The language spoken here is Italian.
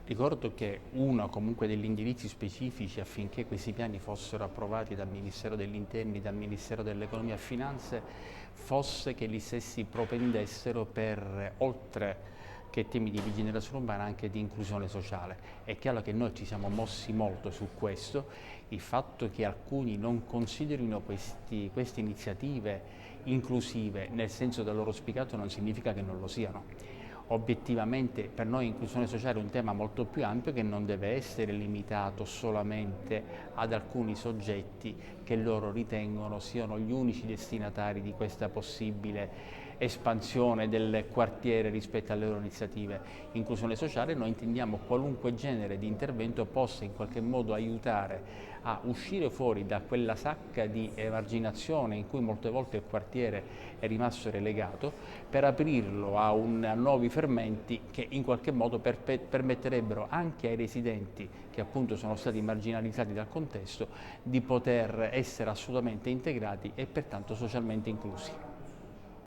Ricordo che uno comunque degli indirizzi specifici affinché questi piani fossero approvati dal Ministero degli Interni, dal Ministero dell'Economia e Finanze, fosse che gli stessi propendessero per, oltre che temi di rigenerazione urbana, anche di inclusione sociale. È chiaro che noi ci siamo mossi molto su questo, il fatto che alcuni non considerino queste iniziative inclusive nel senso del loro auspicato non significa che non lo siano. Obiettivamente per noi inclusione sociale è un tema molto più ampio che non deve essere limitato solamente ad alcuni soggetti che loro ritengono siano gli unici destinatari di questa possibile espansione del quartiere rispetto alle loro iniziative. Inclusione sociale noi intendiamo qualunque genere di intervento possa in qualche modo aiutare a uscire fuori da quella sacca di emarginazione in cui molte volte il quartiere è rimasto relegato, per aprirlo a nuovi fermenti che in qualche modo permetterebbero anche ai residenti che appunto sono stati marginalizzati dal contesto di poter essere assolutamente integrati e pertanto socialmente inclusi.